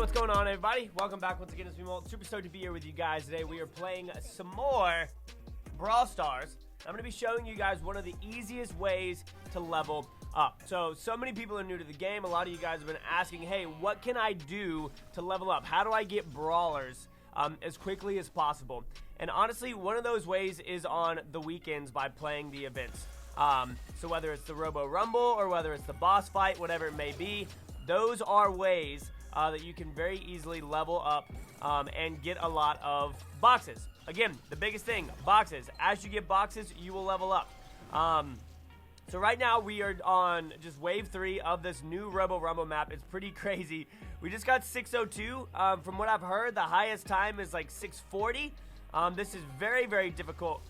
what's going on, everybody? Welcome back once again. It's me, Molt. Super stoked to be here with you guys today. We are playing some more Brawl Stars. I'm going to be showing you guys one of the easiest ways to level up. So many people are new to the game. A lot of you guys have been asking, hey, what can I do to level up? How do I get brawlers as quickly as possible? And honestly, one of those ways is on the weekends by playing the events. So whether it's the Robo Rumble or whether it's the boss fight, whatever it may be, those are ways that you can very easily level up and get a lot of boxes. Again, the biggest thing, boxes. As you get boxes, you will level up. So right now we are on just wave 3 of this new Robo Rumble map. It's pretty crazy. We just got 602. From what I've heard, the highest time is like 640. This is very, very difficult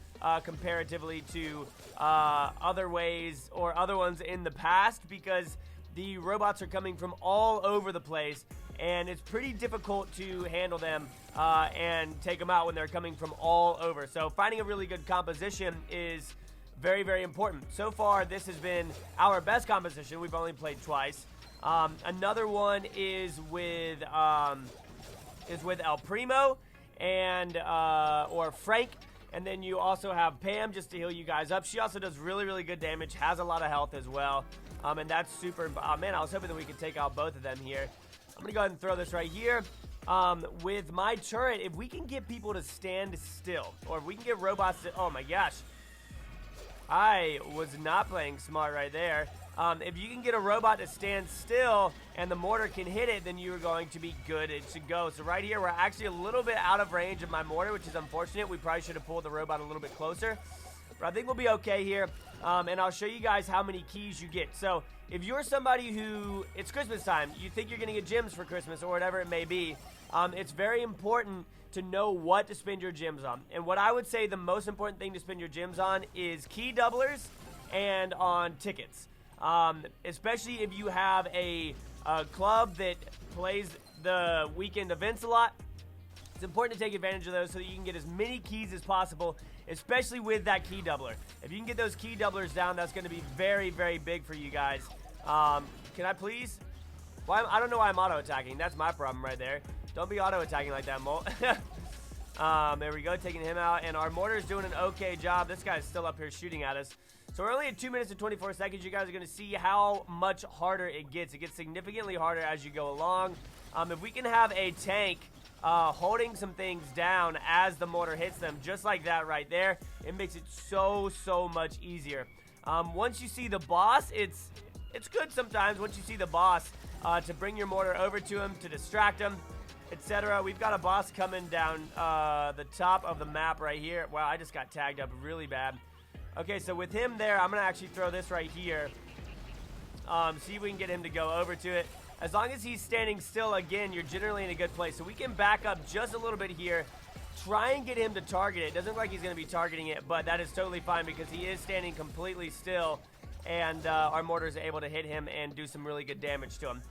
comparatively to other ways or other ones in the past because the robots are coming from all over the place, and it's pretty difficult to handle them and take them out when they're coming from all over. So finding a really good composition is very, very important. So far, this has been our best composition. We've only played twice. Another one is with El Primo and or Frank. And then you also have Pam just to heal you guys up. She also does really, really good damage, has a lot of health as well. And that's super. Man, I was hoping that we could take out both of them here. I'm going to go ahead and throw this right here. With my turret, if we can get people to stand still, or if we can get robots to... Oh, my gosh. I was not playing smart right there. If you can get a robot to stand still and the mortar can hit it, then you're going to be good to go. So right here, we're actually a little bit out of range of my mortar, which is unfortunate. We probably should have pulled the robot a little bit closer. But I think we'll be okay here. And I'll show you guys how many keys you get. So if you're somebody who, it's Christmas time, you think you're going to get gems for Christmas or whatever it may be, it's very important to know what to spend your gems on. And what I would say the most important thing to spend your gems on is key doublers and on tickets. Especially if you have a club that plays the weekend events a lot. It's important to take advantage of those so that you can get as many keys as possible, especially with that key doubler. If you can get those key doublers down, that's going to be very, very big for you guys. Can I please? Well, I don't know why I'm auto-attacking. That's my problem right there. Don't be auto-attacking like that, Molt. There we go, taking him out. And our mortar's doing an okay job. This guy's still up here shooting at us. So we're only at 2 minutes and 24 seconds. You guys are going to see how much harder it gets. It gets significantly harder as you go along. If we can have a tank holding some things down as the mortar hits them, just like that right there, it makes it so much easier. Once you see the boss, it's good sometimes once you see the boss to bring your mortar over to him, to distract him, etc. We've got a boss coming down the top of the map right here. Wow, I just got tagged up really bad. Okay, so with him there, I'm going to actually throw this right here. See if we can get him to go over to it. As long as he's standing still, again, you're generally in a good place. So we can back up just a little bit here. Try and get him to target it. Doesn't look like he's going to be targeting it, but that is totally fine because he is standing completely still. And our mortar is able to hit him and do some really good damage to him.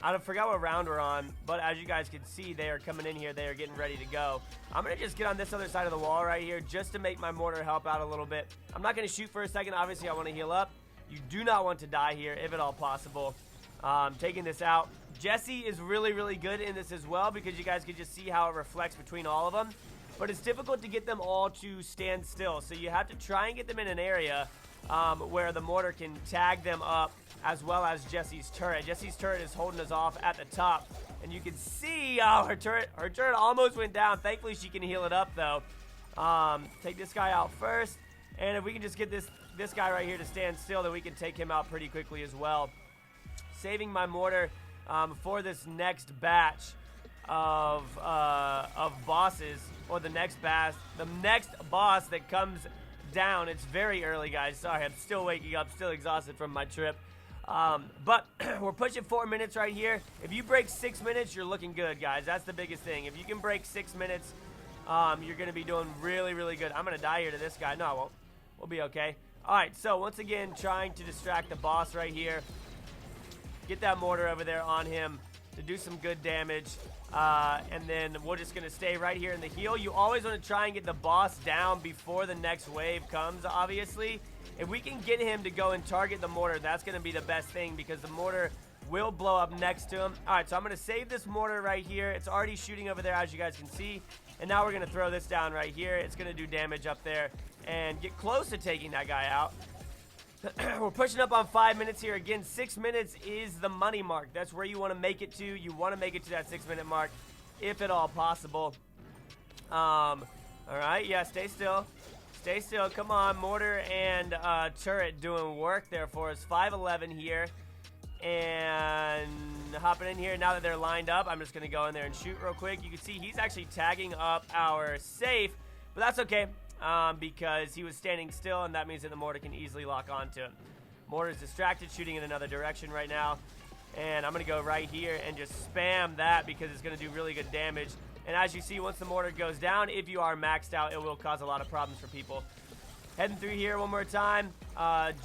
I forgot what round we're on, but as you guys can see, they are coming in here. They are getting ready to go. I'm going to just get on this other side of the wall right here just to make my mortar help out a little bit. I'm not going to shoot for a second. Obviously, I want to heal up. You do not want to die here, if at all possible. Taking this out. Jesse is really, really good in this as well because you guys can just see how it reflects between all of them. But it's difficult to get them all to stand still, so you have to try and get them in an area where the mortar can tag them up, as well as Jesse's turret. Jesse's turret is holding us off at the top. And you can see, her turret almost went down. Thankfully, she can heal it up, though. Take this guy out first. And if we can just get this guy right here to stand still, then we can take him out pretty quickly as well. Saving my mortar for this next batch of bosses, or the next boss that comes down. It's very early, guys. Sorry, I'm still waking up, still exhausted from my trip. But we're pushing 4 minutes right here. If you break 6 minutes, you're looking good, guys. That's the biggest thing. If you can break 6 minutes, you're going to be doing really, really good. I'm going to die here to this guy. No, I won't. We'll be okay. All right, so once again, trying to distract the boss right here. Get that mortar over there on him to do some good damage. And then we're just going to stay right here in the heal. You always want to try and get the boss down before the next wave comes, obviously. If we can get him to go and target the mortar, that's going to be the best thing because the mortar will blow up next to him. All right, so I'm going to save this mortar right here. It's already shooting over there, as you guys can see. And now we're going to throw this down right here. It's going to do damage up there and get close to taking that guy out. We're pushing up on 5 minutes here. Again, 6 minutes is the money mark. That's where you want to make it to. You want to make it to that 6-minute mark, if at all possible. All right, yeah, stay still. Stay still. Come on, mortar and turret doing work there for us. 5-11 here. And hopping in here. Now that they're lined up, I'm just going to go in there and shoot real quick. You can see he's actually tagging up our safe, but that's okay. Because he was standing still, and that means that the mortar can easily lock onto him. Mortar's distracted, shooting in another direction right now. And I'm going to go right here and just spam that because it's going to do really good damage. And as you see, once the mortar goes down, if you are maxed out, it will cause a lot of problems for people. Heading through here one more time.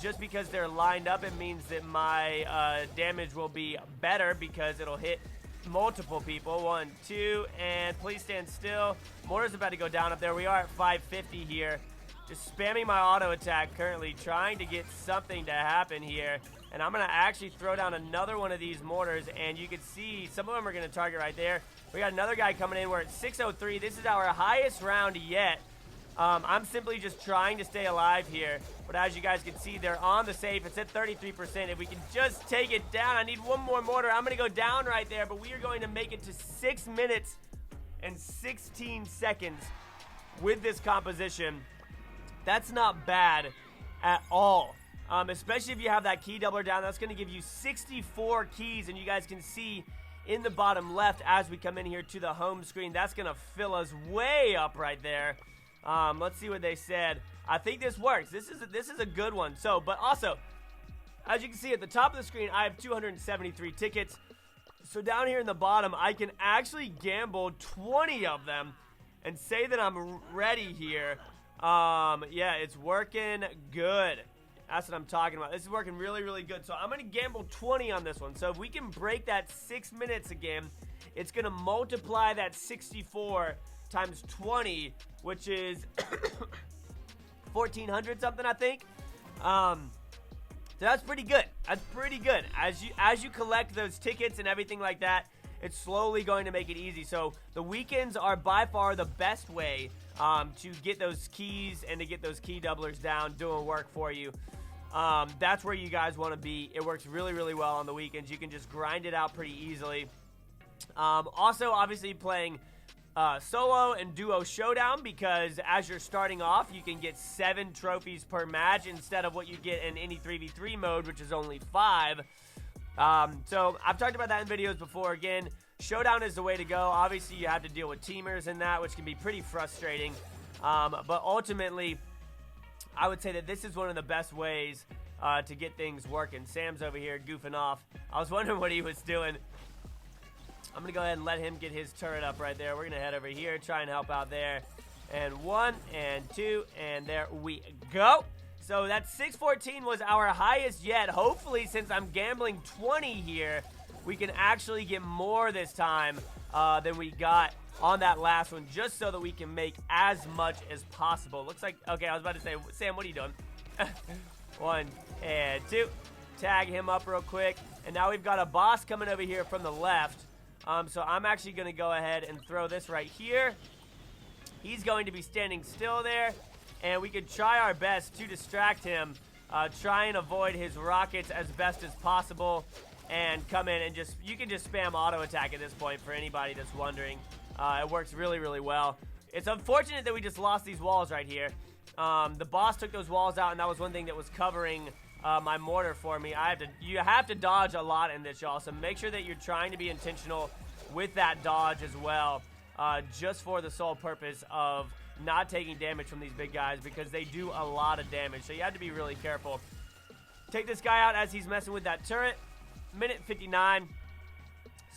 Just because they're lined up, it means that my damage will be better because it'll hit multiple people. 1, 2, and please stand still. Mortar's about to go down up there. We are at 550 here. Just spamming my auto attack currently, trying to get something to happen here. And I'm going to actually throw down another one of these mortars, and you can see some of them are going to target right there. We got another guy coming in. We're at 603. This is our highest round yet. I'm simply just trying to stay alive here. But as you guys can see, they're on the safe. It's at 33%. If we can just take it down, I need one more mortar. I'm going to go down right there, but we are going to make it to 6 minutes and 16 seconds with this composition. That's not bad at all. Especially if you have that key doubler down. That's going to give you 64 keys, and you guys can see in the bottom left as we come in here to the home screen. That's going to fill us way up right there. Let's see what they said. I think this works. This is a good one. So, but also, as you can see at the top of the screen, I have 273 tickets. So down here in the bottom, I can actually gamble 20 of them and say that I'm ready here. Yeah, it's working good. That's what I'm talking about. This is working really, really good. So I'm going to gamble 20 on this one. So if we can break that 6 minutes again, it's going to multiply that 64 times 20, which is 1,400 something, I think. So that's pretty good. That's pretty good. As you collect those tickets and everything like that, it's slowly going to make it easy. So the weekends are by far the best way to get those keys and to get those key doublers down, doing work for you. That's where you guys want to be. It works really, really well on the weekends. You can just grind it out pretty easily. Also, obviously, playing solo and duo showdown, because as you're starting off, you can get 7 trophies per match instead of what you get in any 3v3 mode, which is only 5. So I've talked about that in videos before. Again, showdown is the way to go. Obviously, you have to deal with teamers in that, which can be pretty frustrating. But ultimately, I would say that this is one of the best ways to get things working. Sam's over here goofing off. I was wondering what he was doing. I'm going to go ahead and let him get his turret up right there. We're going to head over here, try and help out there. And 1 and 2, and there we go. So that 614 was our highest yet. Hopefully, since I'm gambling 20 here, we can actually get more this time than we got on that last one, just so that we can make as much as possible. Looks like, okay, I was about to say, Sam, what are you doing? 1 and 2. Tag him up real quick. And now we've got a boss coming over here from the left. So I'm actually going to go ahead and throw this right here. He's going to be standing still there. And we could try our best to distract him. Try and avoid his rockets as best as possible. And come in and just, you can just spam auto attack at this point for anybody that's wondering. It works really, really well. It's unfortunate that we just lost these walls right here. The boss took those walls out, and that was one thing that was covering my mortar for me. You have to dodge a lot in this, y'all. So make sure that you're trying to be intentional with that dodge as well, just for the sole purpose of not taking damage from these big guys, because they do a lot of damage. So you have to be really careful. Take this guy out as he's messing with that turret. Minute 59.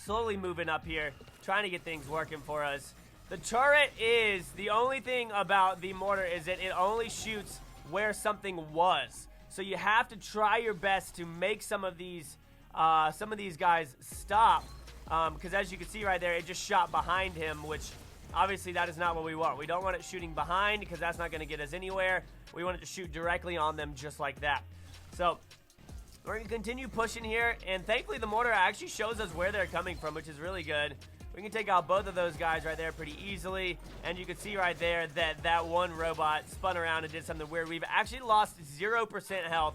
Slowly moving up here, trying to get things working for us. The turret is, the only thing about the mortar is that it only shoots where something was. So you have to try your best to make some of these guys stop. Because as you can see right there, it just shot behind him, which obviously that is not what we want. We don't want it shooting behind, because that's not going to get us anywhere. We want it to shoot directly on them just like that. So We're going to continue pushing here, and thankfully the mortar actually shows us where they're coming from, which is really good. We can take out both of those guys right there pretty easily, and you can see right there that that one robot spun around and did something weird. We've actually lost 0% health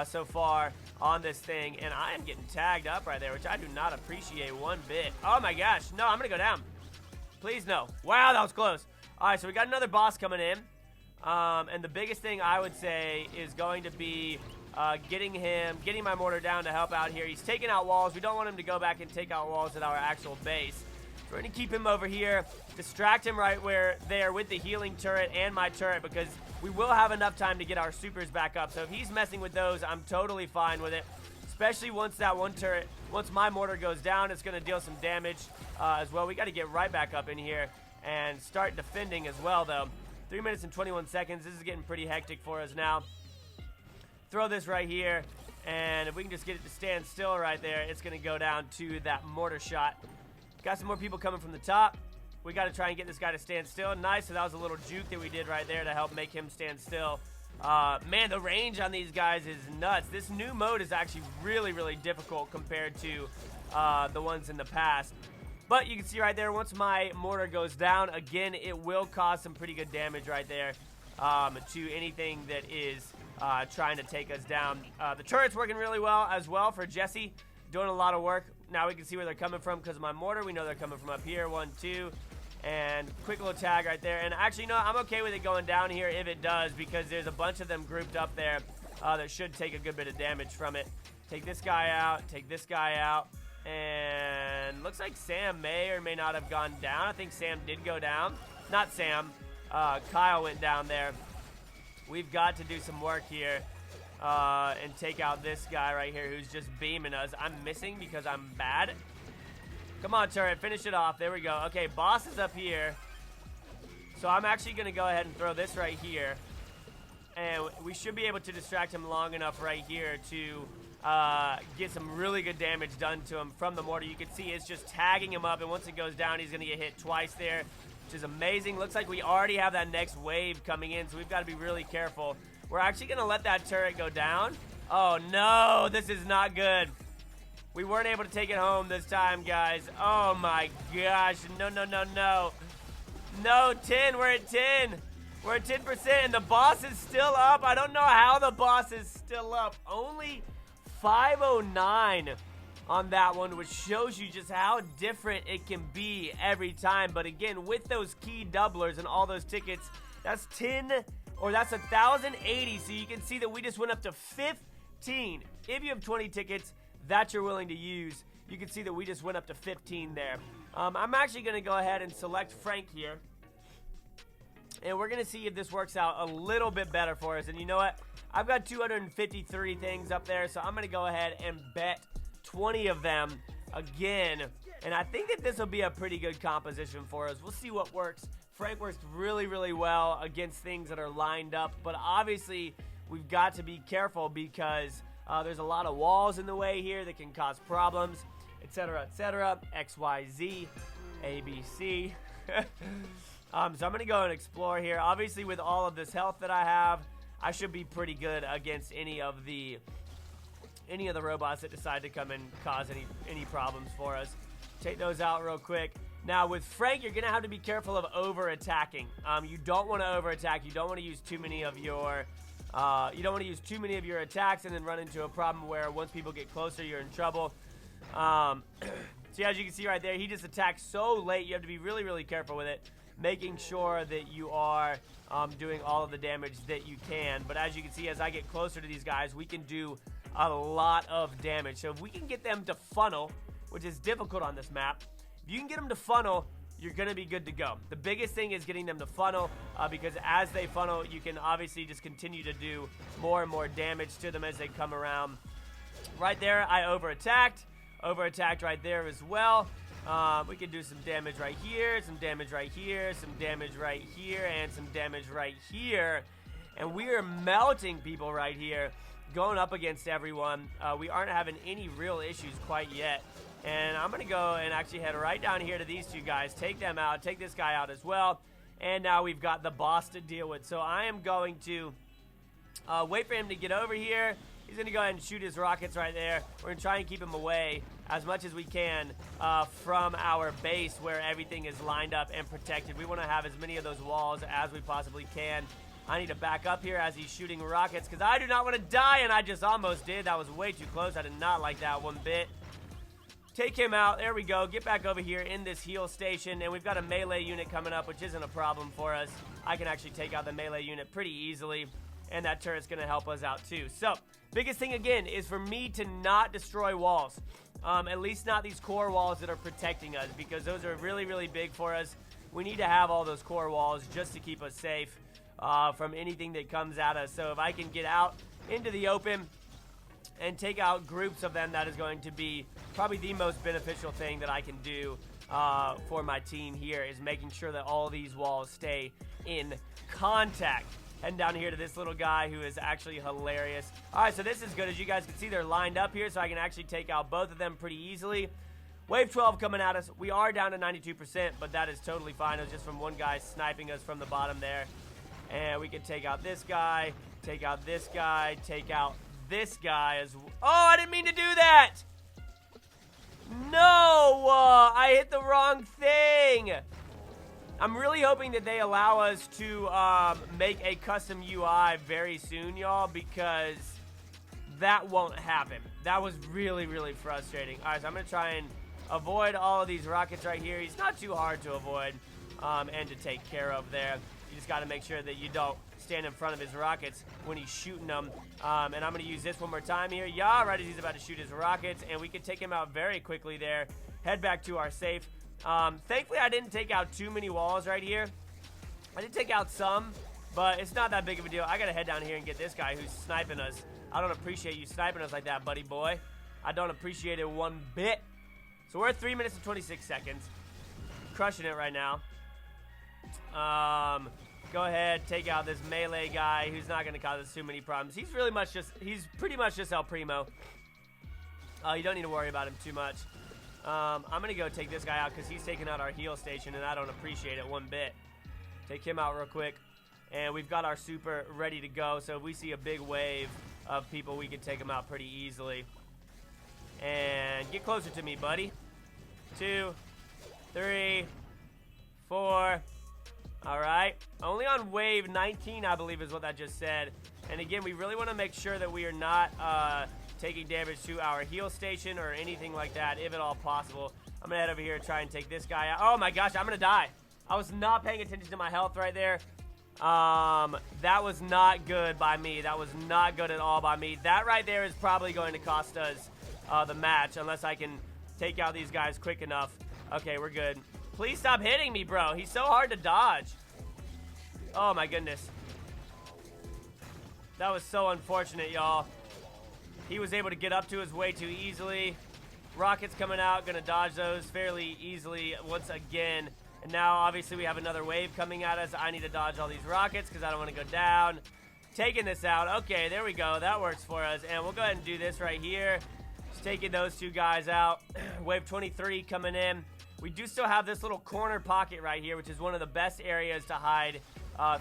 so far on this thing, and I am getting tagged up right there, which I do not appreciate one bit. Oh my gosh, no, I'm going to go down. Please no. Wow, that was close. All right, so we got another boss coming in, and the biggest thing I would say is going to be getting my mortar down to help out here. He's taking out walls. We don't want him to go back and take out walls at our actual base. So we're going to keep him over here, distract him right where there with the healing turret and my turret, because we will have enough time to get our supers back up. So if he's messing with those, I'm totally fine with it, especially once that one turret, once my mortar goes down, it's going to deal some damage as well. We got to get right back up in here and start defending as well, though. 3 minutes and 21 seconds. This is getting pretty hectic for us now. Throw this right here, and if we can just get it to stand still right there, it's going to go down to that mortar shot. Got some more people coming from the top. We got to try and get this guy to stand still. Nice, so that was a little juke that we did right there to help make him stand still. Man, the range on these guys is nuts. This new mode is actually really, really difficult compared to the ones in the past. But you can see right there, once my mortar goes down, again, it will cause some pretty good damage right there to anything that is trying to take us down. The turret's working really well as well for Jesse, doing a lot of work. Now we can see where they're coming from because of my mortar. We know they're coming from up here. 1, 2, and quick little tag right there. And actually, no, I'm okay with it going down here if it does, because there's a bunch of them grouped up there that should take a good bit of damage from it. Take this guy out. Take this guy out. And looks like Sam may or may not have gone down. I think Sam did go down. Not Sam. Kyle went down there. We've got to do some work here and take out this guy right here who's just beaming us. I'm missing because I'm bad. Come on, turret. Finish it off. There we go. Okay, boss is up here. So I'm actually going to go ahead and throw this right here. And we should be able to distract him long enough right here to get some really good damage done to him from the mortar. You can see it's just tagging him up, and once it goes down, he's going to get hit twice there, which is amazing. Looks like we already have that next wave coming in, so we've got to be really careful. We're actually going to let that turret go down. Oh, no, this is not good. We weren't able to take it home this time, guys. Oh, my gosh. No, no, no, no. No, 10. We're at 10. We're at 10%, and the boss is still up. I don't know how the boss is still up. Only 509 on that one, which shows you just how different it can be every time. But again, with those key doublers and all those tickets, that's 10, or that's 1,080. So you can see that we just went up to 15. If you have 20 tickets that you're willing to use, you can see that we just went up to 15 there. I'm actually going to go ahead and select Frank here, and we're going to see if this works out a little bit better for us. And you know what? I've got 253 things up there, so I'm going to go ahead and bet 20 of them again. And I think that this will be a pretty good composition for us. We'll see what works. Frank works really, really well against things that are lined up, but obviously we've got to be careful because there's a lot of walls in the way here that can cause problems, etc., X, Y, Z, A, B, C. So I'm going to go and explore here. Obviously, with all of this health that I have, I should be pretty good against any of the robots that decide to come and cause any problems for us. Take those out real quick. Now, with Frank, you're going to have to be careful of over-attacking. You don't want to over-attack. You don't want to use too many of your attacks and then run into a problem where once people get closer, you're in trouble. So as you can see right there, he just attacked so late. You have to be really, really careful with it, making sure that you are doing all of the damage that you can. But as you can see, as I get closer to these guys, we can do a lot of damage. So if we can get them to funnel, which is difficult on this map, if you can get them to funnel, you're going to be good to go. The biggest thing is getting them to funnel because as they funnel, you can obviously just continue to do more and more damage to them as they come around. Right there, I over-attacked right there as well. We can do some damage right here, some damage right here, some damage right here, and some damage right here. And we are melting people right here, going up against everyone. We aren't having any real issues quite yet. And I'm going to go and actually head right down here to these two guys, take them out, take this guy out as well. And now we've got the boss to deal with. So I am going to wait for him to get over here He's going to go ahead and shoot his rockets right there. We're going to try and keep him away as much as we can from our base where everything is lined up and protected. We want to have as many of those walls as we possibly can. I need to back up here as he's shooting rockets because I do not want to die, and I just almost did. That was way too close. I did not like that one bit. Take him out. There we go. Get back over here in this heal station, and we've got a melee unit coming up, which isn't a problem for us. I can actually take out the melee unit pretty easily, and that turret's going to help us out too. So, biggest thing again is for me to not destroy walls. At least not these core walls that are protecting us, because those are really, really big for us. We need to have all those core walls just to keep us safe from anything that comes at us. So if I can get out into the open and take out groups of them, that is going to be probably the most beneficial thing that I can do for my team here, is making sure that all these walls stay in contact. Heading down here to this little guy who is actually hilarious. All right, so this is good. As you guys can see, they're lined up here, so I can actually take out both of them pretty easily. Wave 12 coming at us. We are down to 92%, but that is totally fine. It was just from one guy sniping us from the bottom there. And we can take out this guy, take out this guy, take out this guy as well. Oh, I didn't mean to do that! No! I hit the wrong thing! I'm really hoping that they allow us to make a custom UI very soon, y'all, because that won't happen. That was really, really frustrating. All right, so I'm going to try and avoid all of these rockets right here. He's not too hard to avoid and to take care of there. You just got to make sure that you don't stand in front of his rockets when he's shooting them. And I'm going to use this one more time here. Yeah, right as he's about to shoot his rockets. And we can take him out very quickly there. Head back to our safe. Thankfully, I didn't take out too many walls right here. I did take out some, but it's not that big of a deal. I got to head down here and get this guy who's sniping us. I don't appreciate you sniping us like that, buddy boy. I don't appreciate it one bit. So we're at 3 minutes and 26 seconds. Crushing it right now. Go ahead, take out this melee guy who's not going to cause us too many problems. He's pretty much just El Primo. You don't need to worry about him too much. I'm going to go take this guy out because he's taking out our heal station, and I don't appreciate it one bit. Take him out real quick. And we've got our super ready to go, so if we see a big wave of people, we can take them out pretty easily. And get closer to me, buddy. 2, 3, 4. All right. Only on wave 19, I believe is what that just said. And again, we really want to make sure that we are not taking damage to our heal station or anything like that, if at all possible. I'm going to head over here and try and take this guy out. Oh, my gosh. I'm going to die. I was not paying attention to my health right there. That was not good by me. That was not good at all by me. That right there is probably going to cost us the match, unless I can take out these guys quick enough. Okay, we're good. Please stop hitting me, bro. He's so hard to dodge. Oh, my goodness. That was so unfortunate, y'all. He was able to get up to us way too easily. Rockets coming out. Gonna dodge those fairly easily once again. And now, obviously, we have another wave coming at us. I need to dodge all these rockets because I don't want to go down. Taking this out. Okay, there we go. That works for us. And we'll go ahead and do this right here. Just taking those two guys out. Wave 23 coming in. We do still have this little corner pocket right here, which is one of the best areas to hide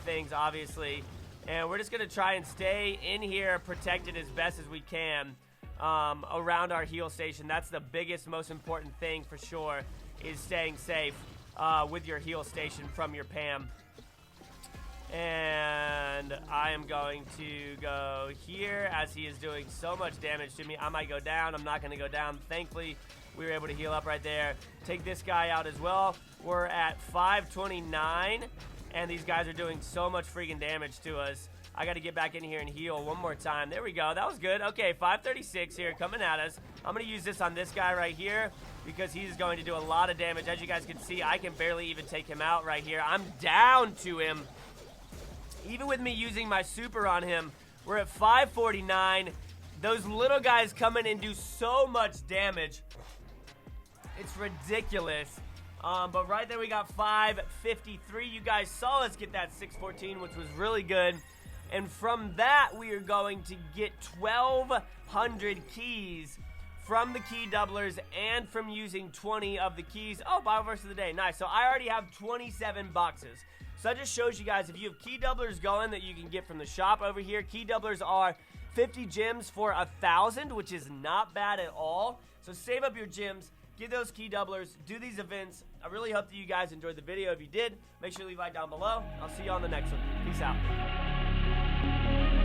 things, obviously. And we're just going to try and stay in here protected as best as we can around our heal station. That's the biggest, most important thing for sure, is staying safe with your heal station from your PAM. And I am going to go here as he is doing so much damage to me. I might go down. I'm not going to go down. Thankfully, we were able to heal up right there. Take this guy out as well. We're at 529, and these guys are doing so much freaking damage to us. I got to get back in here and heal one more time. There we go. That was good. Okay, 536 here coming at us. I'm going to use this on this guy right here because he's going to do a lot of damage. As you guys can see, I can barely even take him out right here. I'm down to him. Even with me using my super on him, we're at 549. Those little guys come in and do so much damage. It's ridiculous. But right there we got 553. You guys saw us get that 614, which was really good. And from that, we are going to get 1,200 keys from the key doublers and from using 20 of the keys. Oh, Bible verse of the day. Nice. So I already have 27 boxes. So that just shows you guys, if you have key doublers going that you can get from the shop over here, key doublers are 50 gems for 1,000, which is not bad at all. So save up your gems, get those key doublers, do these events. I really hope that you guys enjoyed the video. If you did, make sure to leave a like down below. I'll see you on the next one. Peace out.